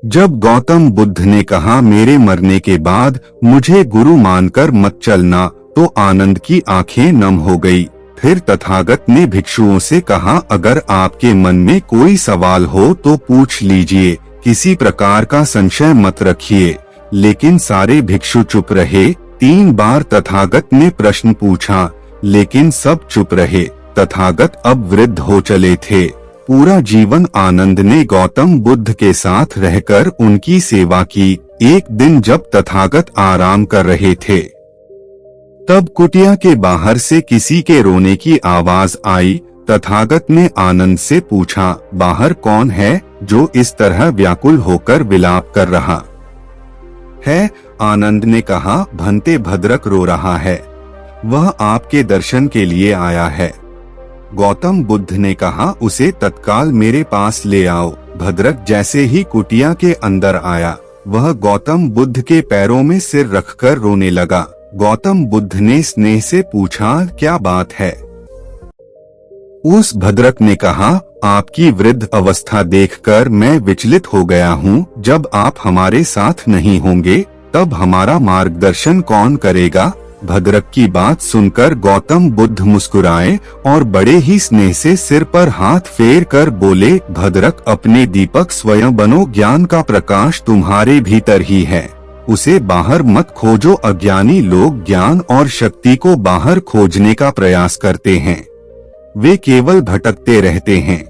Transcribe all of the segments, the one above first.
जब गौतम बुद्ध ने कहा मेरे मरने के बाद मुझे गुरु मानकर मत चलना, तो आनंद की आंखें नम हो गई। फिर तथागत ने भिक्षुओं से कहा अगर आपके मन में कोई सवाल हो तो पूछ लीजिए, किसी प्रकार का संशय मत रखिए। लेकिन सारे भिक्षु चुप रहे। 3 बार तथागत ने प्रश्न पूछा, लेकिन सब चुप रहे। तथागत अब वृद्ध हो चले थे। पूरा जीवन आनंद ने गौतम बुद्ध के साथ रहकर उनकी सेवा की। एक दिन जब तथागत आराम कर रहे थे, तब कुटिया के बाहर से किसी के रोने की आवाज आई। तथागत ने आनंद से पूछा, बाहर कौन है जो इस तरह व्याकुल होकर विलाप कर रहा है? आनंद ने कहा, भंते भद्रक रो रहा है, वह आपके दर्शन के लिए आया है। गौतम बुद्ध ने कहा, उसे तत्काल मेरे पास ले आओ। भद्रक जैसे ही कुटिया के अंदर आया, वह गौतम बुद्ध के पैरों में सिर रखकर रोने लगा। गौतम बुद्ध ने स्नेह से पूछा, क्या बात है? उस भद्रक ने कहा, आपकी वृद्ध अवस्था देखकर मैं विचलित हो गया हूँ। जब आप हमारे साथ नहीं होंगे तब हमारा मार्गदर्शन कौन करेगा? भद्रक की बात सुनकर गौतम बुद्ध मुस्कुराए और बड़े ही स्नेह से सिर पर हाथ फेर कर बोले, भद्रक अपने दीपक स्वयं बनो, ज्ञान का प्रकाश तुम्हारे भीतर ही है, उसे बाहर मत खोजो। अज्ञानी लोग ज्ञान और शक्ति को बाहर खोजने का प्रयास करते हैं, वे केवल भटकते रहते हैं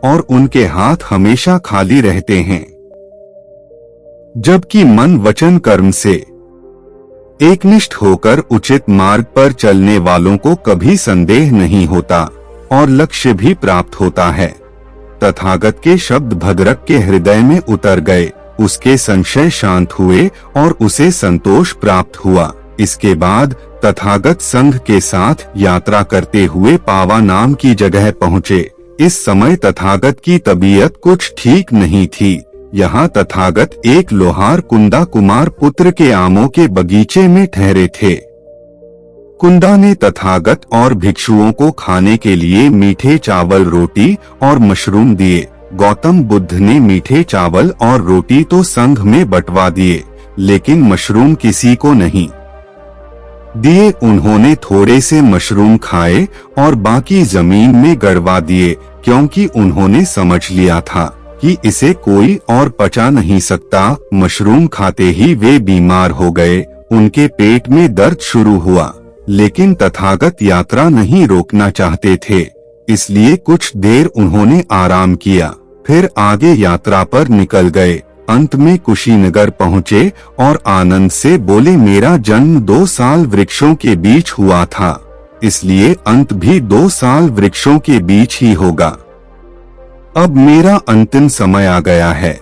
और उनके हाथ हमेशा खाली रहते हैं। जबकि मन वचन कर्म से एकनिष्ठ होकर उचित मार्ग पर चलने वालों को कभी संदेह नहीं होता और लक्ष्य भी प्राप्त होता है। तथागत के शब्द भद्रक के हृदय में उतर गए। उसके संशय शांत हुए और उसे संतोष प्राप्त हुआ। इसके बाद तथागत संघ के साथ यात्रा करते हुए पावा नाम की जगह पहुँचे। इस समय तथागत की तबीयत कुछ ठीक नहीं थी। यहाँ तथागत एक लोहार कुंदा कुमार पुत्र के आमों के बगीचे में ठहरे थे। कुंदा ने तथागत और भिक्षुओं को खाने के लिए मीठे चावल, रोटी और मशरूम दिए। गौतम बुद्ध ने मीठे चावल और रोटी तो संघ में बंटवा दिए, लेकिन मशरूम किसी को नहीं दिए। उन्होंने थोड़े से मशरूम खाए और बाकी जमीन में गड़वा दिए, क्योंकि उन्होंने समझ लिया था कि इसे कोई और पचा नहीं सकता। मशरूम खाते ही वे बीमार हो गए। उनके पेट में दर्द शुरू हुआ, लेकिन तथागत यात्रा नहीं रोकना चाहते थे, इसलिए कुछ देर उन्होंने आराम किया, फिर आगे यात्रा पर निकल गए। अंत में कुशीनगर पहुँचे और आनंद से बोले, मेरा जन्म 2 साल वृक्षों के बीच हुआ था, इसलिए अंत भी 2 साल वृक्षों के बीच ही होगा। अब मेरा अंतिम समय आ गया है।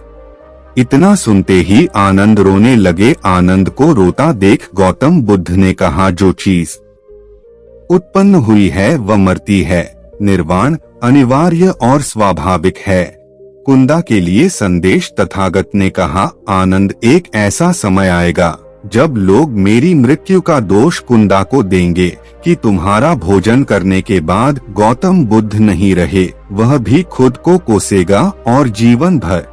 इतना सुनते ही आनंद रोने लगे। आनंद को रोता देख गौतम बुद्ध ने कहा, जो चीज उत्पन्न हुई है वह मरती है। निर्वाण अनिवार्य और स्वाभाविक है। कुंदा के लिए संदेश। तथागत ने कहा, आनंद, एक ऐसा समय आएगा जब लोग मेरी मृत्यु का दोष कुंदा को देंगे कि तुम्हारा भोजन करने के बाद गौतम बुद्ध नहीं रहे। वह भी खुद को कोसेगा और जीवन भर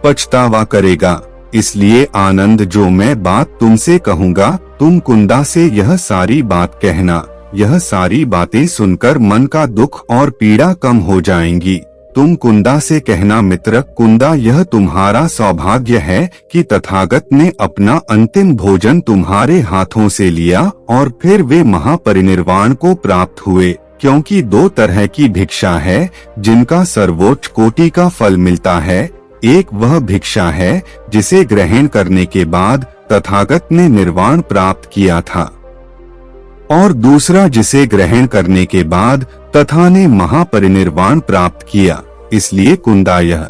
पछतावा करेगा। इसलिए आनंद, जो मैं बात तुमसे कहूँगा, तुम कुंदा से यह सारी बात कहना। यह सारी बातें सुनकर मन का दुख और पीड़ा कम हो जाएंगी। तुम कुंदा से कहना, मित्र कुंदा, यह तुम्हारा सौभाग्य है कि तथागत ने अपना अंतिम भोजन तुम्हारे हाथों से लिया और फिर वे महापरिनिर्वाण को प्राप्त हुए, क्योंकि 2 तरह की भिक्षा है जिनका सर्वोच्च कोटि का फल मिलता है। एक वह भिक्षा है जिसे ग्रहण करने के बाद तथागत ने निर्वाण प्राप्त किया था, और दूसरा जिसे ग्रहण करने के बाद तथा ने महापरिनिर्वाण प्राप्त किया। इसलिए कुंदा, यह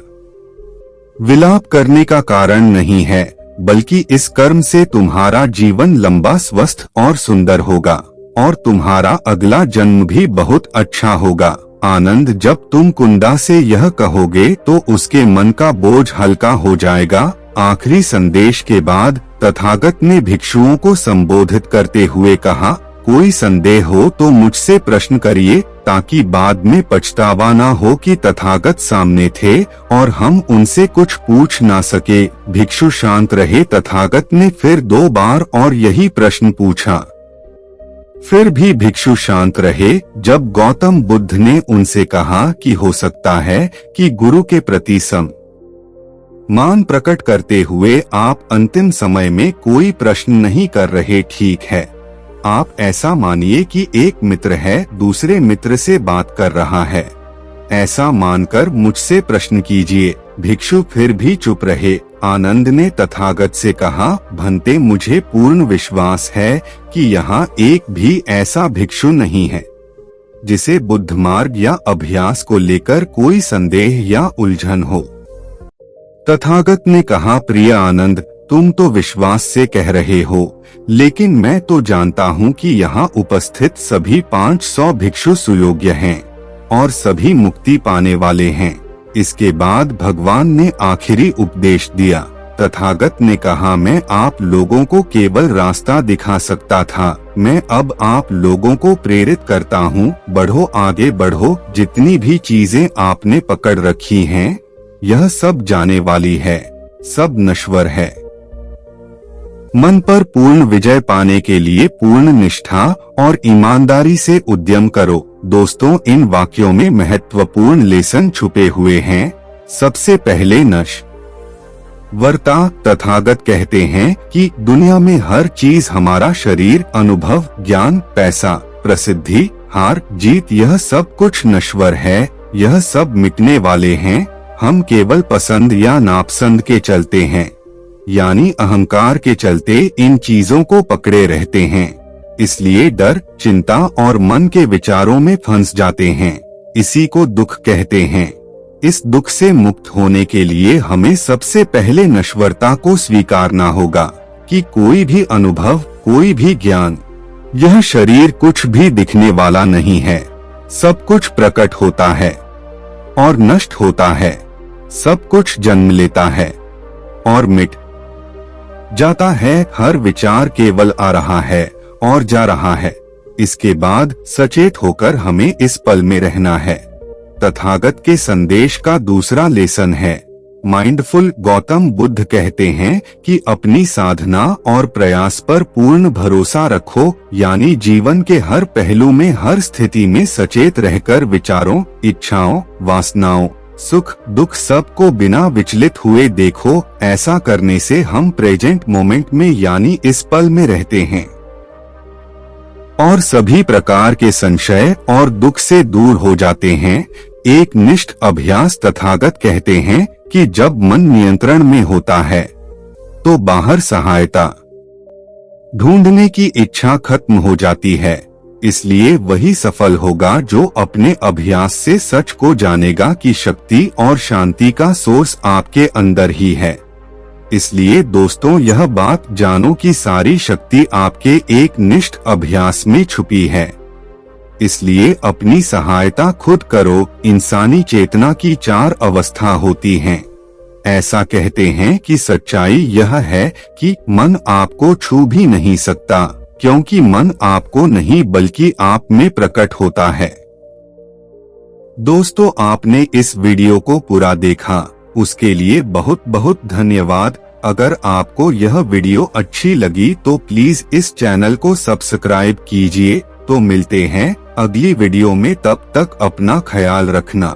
विलाप करने का कारण नहीं है, बल्कि इस कर्म से तुम्हारा जीवन लंबा, स्वस्थ और सुंदर होगा और तुम्हारा अगला जन्म भी बहुत अच्छा होगा। आनंद, जब तुम कुंदा से यह कहोगे तो उसके मन का बोझ हल्का हो जाएगा। आखिरी संदेश के बाद तथागत ने भिक्षुओं को संबोधित करते हुए कहा, कोई संदेह हो तो मुझसे प्रश्न करिए ताकि बाद में पछतावा ना हो कि तथागत सामने थे और हम उनसे कुछ पूछ ना सके। भिक्षु शांत रहे। तथागत ने फिर 2 बार और यही प्रश्न पूछा। फिर भी भिक्षु शांत रहे। जब गौतम बुद्ध ने उनसे कहा कि हो सकता है कि गुरु के प्रति सम्मान प्रकट करते हुए आप अंतिम समय में कोई प्रश्न नहीं कर रहे, ठीक है। आप ऐसा मानिए कि एक मित्र है, दूसरे मित्र से बात कर रहा है। ऐसा मानकर मुझसे प्रश्न कीजिए। भिक्षु फिर भी चुप रहे। आनंद ने तथागत से कहा, भंते, मुझे पूर्ण विश्वास है कि यहाँ एक भी ऐसा भिक्षु नहीं है जिसे बुद्ध मार्ग या अभ्यास को लेकर कोई संदेह या उलझन हो। तथागत ने कहा, प्रिय आनंद, तुम तो विश्वास से कह रहे हो, लेकिन मैं तो जानता हूँ कि यहाँ उपस्थित सभी 500 भिक्षु सुयोग्य हैं और सभी मुक्ति पाने वाले हैं। इसके बाद भगवान ने आखिरी उपदेश दिया। तथागत ने कहा, मैं आप लोगों को केवल रास्ता दिखा सकता था, मैं अब आप लोगों को प्रेरित करता हूँ। बढ़ो, आगे बढ़ो। जितनी भी चीजें आपने पकड़ रखी हैं, यह सब जाने वाली है, सब नश्वर है। मन पर पूर्ण विजय पाने के लिए पूर्ण निष्ठा और ईमानदारी से उद्यम करो। दोस्तों, इन वाक्यों में महत्वपूर्ण लेसन छुपे हुए हैं। सबसे पहले नश्वरता। तथागत कहते हैं कि दुनिया में हर चीज, हमारा शरीर, अनुभव, ज्ञान, पैसा, प्रसिद्धि, हार जीत, यह सब कुछ नश्वर है, यह सब मिटने वाले हैं। हम केवल पसंद या नापसंद के चलते हैं, यानी अहंकार के चलते इन चीजों को पकड़े रहते हैं। इसलिए डर, चिंता और मन के विचारों में फंस जाते हैं। इसी को दुख कहते हैं। इस दुख से मुक्त होने के लिए हमें सबसे पहले नश्वरता को स्वीकारना होगा कि कोई भी अनुभव, कोई भी ज्ञान, यह शरीर कुछ भी दिखने वाला नहीं है। सब कुछ प्रकट होता है और नष्ट होता है। सब कुछ जन्म लेता है और मिट जाता है। हर विचार केवल आ रहा है और जा रहा है। इसके बाद सचेत होकर हमें इस पल में रहना है। तथागत के संदेश का दूसरा लेसन है माइंडफुल। गौतम बुद्ध कहते हैं कि अपनी साधना और प्रयास पर पूर्ण भरोसा रखो, यानी जीवन के हर पहलू में, हर स्थिति में सचेत रहकर विचारों, इच्छाओं, वासनाओं, सुख दुख सब को बिना विचलित हुए देखो। ऐसा करने से हम प्रेजेंट मोमेंट में, यानी इस पल में रहते हैं और सभी प्रकार के संशय और दुख से दूर हो जाते हैं। एक निष्ठ अभ्यास। तथागत कहते हैं कि जब मन नियंत्रण में होता है तो बाहर सहायता ढूंढने की इच्छा खत्म हो जाती है। इसलिए वही सफल होगा जो अपने अभ्यास से सच को जानेगा कि शक्ति और शांति का सोर्स आपके अंदर ही है। इसलिए दोस्तों, यह बात जानो कि सारी शक्ति आपके एक निष्ठ अभ्यास में छुपी है। इसलिए अपनी सहायता खुद करो। इंसानी चेतना की 4 अवस्था होती हैं। ऐसा कहते हैं कि सच्चाई यह है कि मन आपको छू भी नहीं सकता, क्योंकि मन आपको नहीं बल्कि आप में प्रकट होता है। दोस्तों, आपने इस वीडियो को पूरा देखा, उसके लिए बहुत बहुत धन्यवाद। अगर आपको यह वीडियो अच्छी लगी तो प्लीज इस चैनल को सब्सक्राइब कीजिए। तो मिलते हैं अगली वीडियो में, तब तक अपना ख्याल रखना।